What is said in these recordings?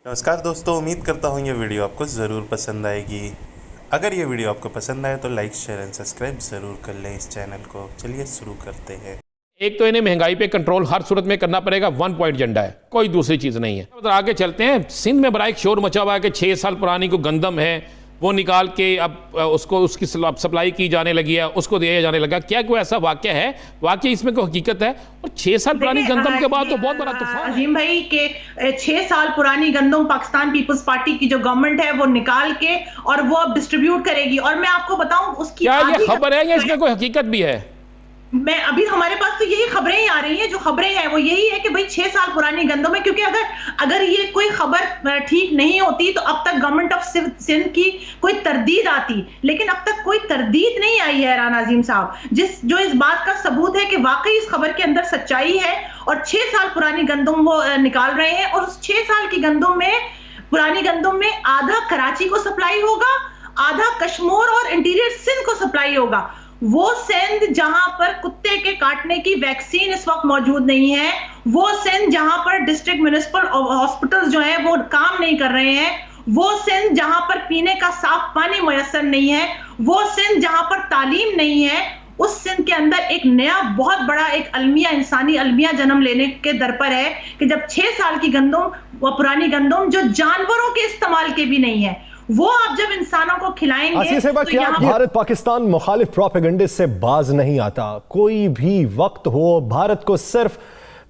नमस्कार दोस्तों, उम्मीद करता हूँ ये वीडियो आपको ज़रूर पसंद आएगी। अगर ये वीडियो आपको पसंद आए तो लाइक शेयर एंड सब्सक्राइब ज़रूर कर लें इस चैनल को। चलिए शुरू करते हैं। एक तो इन्हें महंगाई पे कंट्रोल हर सूरत में करना पड़ेगा, 1 पॉइंट एजेंडा है, कोई दूसरी चीज़ नहीं है। तो आगे चलते हैं। सिंध में बड़ा एक शोर मचा हुआ है कि 6 साल पुरानी को गंदम है वो निकाल के अब उसको उसकी सप्लाई की जाने लगी है, उसको दिया जाने लगा। क्या कोई ऐसा वाक्य है? वाक्य इसमें कोई हकीकत है? और 6 साल पुरानी गंदम के बाद तो बहुत बड़ा तूफान। अजीम भाई के 6 साल पुरानी गंदम पाकिस्तान पीपल्स पार्टी की जो गवर्नमेंट है वो निकाल के और वो अब डिस्ट्रीब्यूट करेगी। और मैं आपको बताऊं उसकी क्या ये खबर है या इसमें कोई हकीकत भी है? मैं अभी हमारे पास तो यही खबरें ही आ रही हैं। जो खबरें हैं वो यही है कि भाई 6 साल पुरानी गंदम है, क्योंकि अगर ये कोई खबर ठीक नहीं होती तो अब तक गवर्नमेंट ऑफ सिंध की कोई तरदीद आती, लेकिन अब तक कोई तरदीद नहीं आई है राना अजीम साहब, जो इस बात का सबूत है कि वाकई इस खबर के अंदर सच्चाई है। और 6 साल पुरानी गंदम वो निकाल रहे हैं, और उस 6 साल की गंदम में, पुरानी गंदम में आधा कराची को सप्लाई होगा, आधा कश्मीर और इंटीरियर सिंध को सप्लाई होगा। वो सिंध जहां पर कुत्ते के काटने की वैक्सीन इस वक्त मौजूद नहीं है, वो सिंध जहां पर डिस्ट्रिक्ट म्युनिसिपल हॉस्पिटल्स जो है वो काम नहीं कर रहे हैं, वो सिंध जहां पर पीने का साफ पानी मुयस्सर नहीं है, वो सिंध जहां पर तालीम नहीं है, उस सिंध के अंदर एक नया बहुत बड़ा एक अलमिया, इंसानी अलमिया जन्म लेने के दर पर है कि जब 6 साल की गंदम, वो पुरानी गंदम जो जानवरों के इस्तेमाल के भी नहीं है, वो आप जब इंसानों को खिलाएंगे तो क्या भारत पाकिस्तान मुखालिफ प्रोपेगेंडे से बाज नहीं आता? कोई भी वक्त हो, भारत को सिर्फ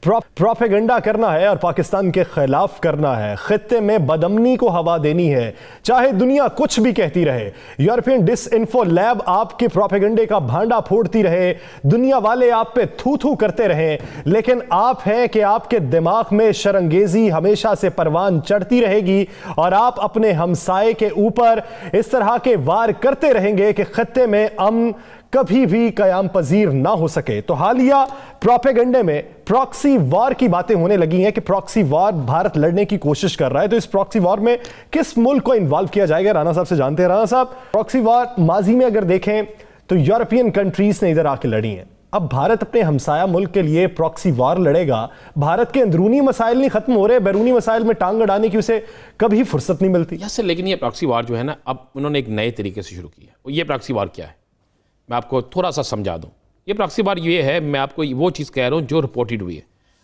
प्रोपेगेंडा करना है और पाकिस्तान के खिलाफ करना है, खित्ते में बदअमनी को हवा देनी है, चाहे दुनिया कुछ भी कहती रहे। यूरोपियन डिसइंफो लैब आपके प्रोपेगेंडे का भांडा फोड़ती रहे, दुनिया वाले आप पे थू थू करते रहे, लेकिन आप हैं कि आपके दिमाग में शरंगेजी हमेशा से परवान चढ़ती रहेगी और आप अपने हमसाए के ऊपर इस तरह के वार करते रहेंगे कि खित्ते में अमन कभी भी कयाम पजीर ना हो सके। तो हालिया प्रोपेगेंडे में प्रॉक्सी वॉर की बातें होने लगी हैं कि प्रॉक्सी वॉर भारत लड़ने की कोशिश कर रहा है। तो इस प्रॉक्सी वॉर में किस मुल्क को इन्वॉल्व किया जाएगा, राणा साहब से जानते हैं। राणा साहब, प्रॉक्सी वॉर माजी में अगर देखें तो यूरोपियन कंट्रीज ने इधर आके लड़ी हैं, अब भारत अपने हमसाया मुल्क के लिए प्रॉक्सी वॉर लड़ेगा। भारत के अंदरूनी मसाइल नहीं खत्म हो रहे, बैरूनी मसाइल में टांग अड़ाने की उसे कभी फुर्सत नहीं मिलती। यस, लेकिन ये प्रॉक्सी वॉर जो है ना, अब उन्होंने एक नए तरीके से शुरू किया है। ये प्रॉक्सी वॉर क्या है, मैं आपको थोड़ा सा समझा दूं। ये प्रॉक्सी वॉर ये है, मैं आपको वो चीज़ कह रहा हूँ जो रिपोर्टेड हुई है।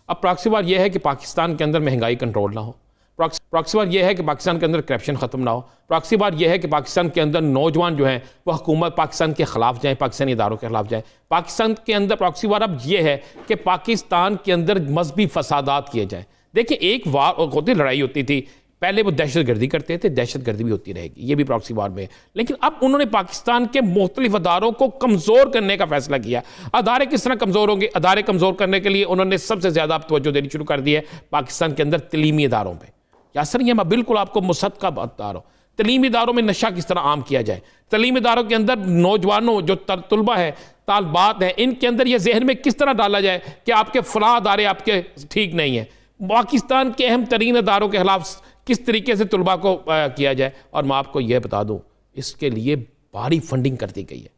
अब प्रॉक्सी वॉर ये है कि पाकिस्तान के अंदर महंगाई कंट्रोल ना हो। प्रॉक्सी वॉर ये है कि पाकिस्तान के अंदर करप्शन ख़त्म ना हो। प्रॉक्सी वॉर ये है कि पाकिस्तान के अंदर नौजवान जो हैं वो हुकूमत पाकिस्तान के ख़िलाफ़ जाएँ, पाकिस्तानी इदारों के ख़िलाफ़ जाएँ। पाकिस्तान के अंदर प्रॉक्सी वॉर अब ये है कि पाकिस्तान के अंदर मजहबी फसादात किए जाएँ। देखिए, एक वार होती, लड़ाई होती थी, पहले वो दहशतगर्दी करते थे, दहशतगर्दी भी होती रहेगी, ये भी प्रॉक्सी वॉर में। लेकिन अब उन्होंने पाकिस्तान के मुख्तलिफ अदारों को कमज़ोर करने का फैसला किया। अदारे किस तरह कमज़ोर होंगे? अदारे कमज़ोर करने के लिए उन्होंने सबसे ज़्यादा अब तवज्जो देनी शुरू कर दी है पाकिस्तान के अंदर तलीमी इदारों पर। यासर, ये मैं बिल्कुल आपको मुसद्दक़ा बता रहा हूँ। तलीमी इदारों में नशा किस तरह आम किया जाए, तलीमी इदारों के अंदर नौजवानों जो तलबा है, तालबात हैं, इनके अंदर यह जहन में किस तरह डाला जाए कि आपके फ़लाँ अदारे आपके ठीक नहीं हैं। पाकिस्तान के अहम तरीन अदारों के खिलाफ किस तरीके से तलबा को किया जाए। और मैं आपको यह बता दूं, इसके लिए भारी फंडिंग कर दी गई है।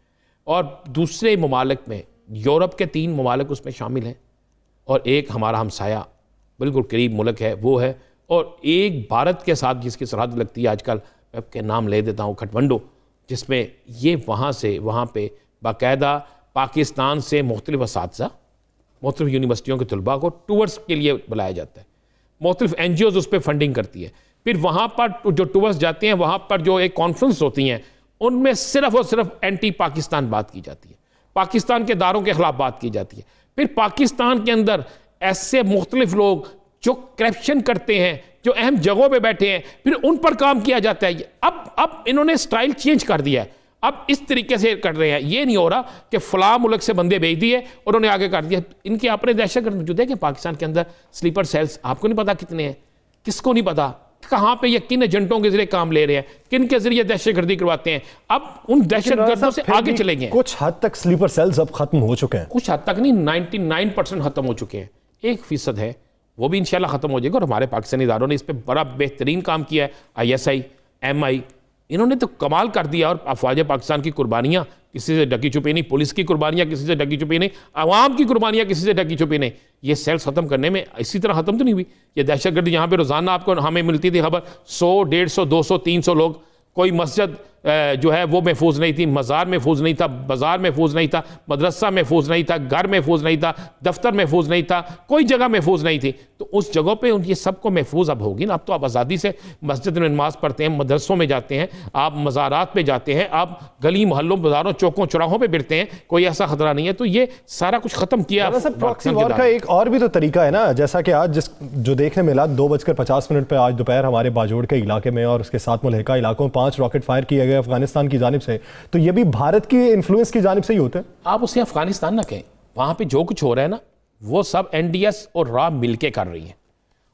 और दूसरे ममालिक में यूरोप के 3 ममालिक उसमें शामिल हैं, और एक हमारा हमसाया बिल्कुल करीब मुल्क है वो है, और एक भारत के साथ जिसकी सरहद लगती है आजकल, मैं आपके नाम ले देता हूँ, खटमंडो, जिसमें ये वहाँ से वहाँ पर बाकायदा पाकिस्तान से मुख्तलिफ असातिज़ा, मुख्तलिफ यूनिवर्सिटियों के तलबा को टूर्स के लिए बुलाया जाता है। मुख्तलिफ NGOs उस पर फंडिंग करती है। फिर वहाँ पर जो टूर्स जाते हैं, वहाँ पर जो एक कॉन्फ्रेंस होती हैं, उनमें सिर्फ और सिर्फ एंटी पाकिस्तान बात की जाती है, पाकिस्तान के दारों के खिलाफ बात की जाती है। फिर पाकिस्तान के अंदर ऐसे मुख्तलिफ लोग जो करप्शन करते हैं, जो अहम जगहों पे बैठे हैं, फिर उन पर काम किया जाता है। अब इन्होंने स्टाइल चेंज कर दिया है, अब इस तरीके से कर रहे हैं। ये नहीं हो रहा कि फलां मुल्क से बंदे भेज दिए और उन्होंने आगे कर दिया। इनके अपने दहशतगर्द मौजूद है कि पाकिस्तान के अंदर स्लीपर सेल्स, आपको नहीं पता कितने हैं, किसको नहीं पता, कहाँ पे ये किन एजेंटों के जरिए काम ले रहे हैं, किन के जरिए दहशतगर्दी करवाते हैं। अब उन दहशतगर्दों से आगे चलेंगे। कुछ हद तक स्लीपर सेल्स अब खत्म हो चुके हैं, कुछ हद तक नहीं, 99% खत्म हो चुके हैं। 1% है, वो भी इंशाल्लाह खत्म हो जाएगा। और हमारे पाकिस्तानी इदारों ने इस पर बड़ा बेहतरीन काम किया है। ISI, MI, इन्होंने तो कमाल कर दिया। और अफवाज पाकिस्तान की कुर्बानियाँ किसी से ढकी छुपी नहीं, पुलिस की कुर्बानियाँ किसी से ढकी छुपी नहीं, आवाम की कुर्बानियाँ किसी से ढकी छुपी नहीं। ये सेल्स ख़त्म करने में इसी तरह ख़त्म तो नहीं हुई। ये दहशतगर्दी यहाँ पे रोज़ाना आपको हमें मिलती थी खबर, 100, 150, 200, 300 लोग, कोई मस्जिद जो है वो महफूज नहीं थी, मज़ार महफूज नहीं था, बाज़ार महफूज नहीं था, मदरसा महफूज नहीं था, घर महफूज नहीं था, दफ्तर महफूज नहीं था, कोई जगह महफूज नहीं थी। तो उस जगहों पे ये सबको महफूज अब होगी ना। अब तो आप आज़ादी से मस्जिद में नमाज पढ़ते हैं, मदरसों में जाते हैं, आप मज़ारात पे जाते हैं, आप गली मोहल्लों बाज़ारों चौकों चौराहों पे फिरते हैं, कोई ऐसा खतरा नहीं है। तो ये सारा कुछ ख़त्म किया। प्रॉक्सी वॉर का एक और भी तो तरीका है ना, जैसा कि आज जो देखने मिला 2:50 पे आज दोपहर हमारे बाजोड़ के इलाके में और उसके साथ मुल्हिका इलाकों में 5 रॉकेट फायर किए गए अफगानिस्तान की जानिब से। तो ये भी भारत की इन्फ्लुएंस की जानिब से ही होता है। आप उसे अफगानिस्तान ना कहें, वहां पे जो कुछ हो रहा है ना वो सब एनडीएस और रा मिलके कर रही है।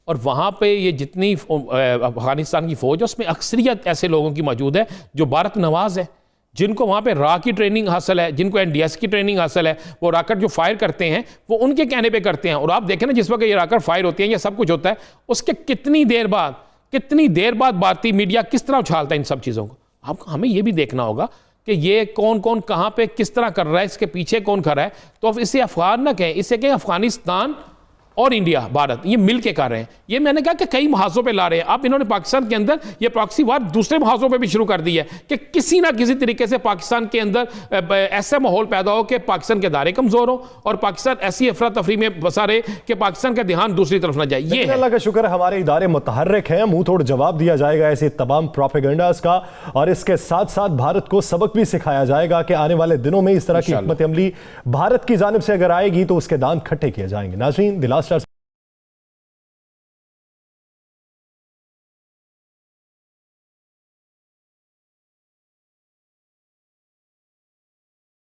और वहां पे ये जितनी अफगानिस्तान की फौज है उसमें अक्सरियत ऐसे लोगों की मौजूद है जो भारत नवाज है, जिनको वहाँ पे रा की ट्रेनिंग हासिल है, जिनको एनडीएस की ट्रेनिंग हासिल है। वो रॉकेट जो फायर करते हैं वो उनके कहने पे करते हैं। और आप देखें ना, जिस वक्त ये रॉकेट फायर होती है, ये सब कुछ होता है, उसके कितनी देर बाद भारतीय मीडिया किस तरह उछालता है इन सब चीज़ों को। आपको हमें ये भी देखना होगा कि ये कौन कौन कहाँ पे किस तरह कर रहा है, इसके पीछे कौन खड़ा है। तो अब इसे अफगान ना कहें, इसे कहें अफगानिस्तान और इंडिया, भारत, ये मिल के कर रहे हैं। ये मैंने कहा कि कई महाजों पे ला रहे हैं। अब इन्होंने पाकिस्तान के अंदर ये प्रॉक्सी वार दूसरे महाजों पे भी शुरू कर दी है कि किसी ना किसी तरीके से पाकिस्तान के अंदर ऐसा माहौल पैदा हो कि पाकिस्तान के दायरे कमजोर हो और पाकिस्तान ऐसी अफरा तफरी में बसा रहे कि पाकिस्तान का ध्यान दूसरी तरफ ना जाए। ये अल्लाह का शुक्र हमारे इदारे मुतहर्रिक हैं, मुंह तोड़ जवाब दिया जाएगा ऐसे तमाम प्रोपेगेंडास का। और इसके साथ साथ भारत को सबक भी सिखाया जाएगा कि आने वाले दिनों में इस तरह की हिकमत अमली भारत की जानिब से अगर आएगी तो उसके दांत खट्टे किए जाएंगे। नाज़रीन,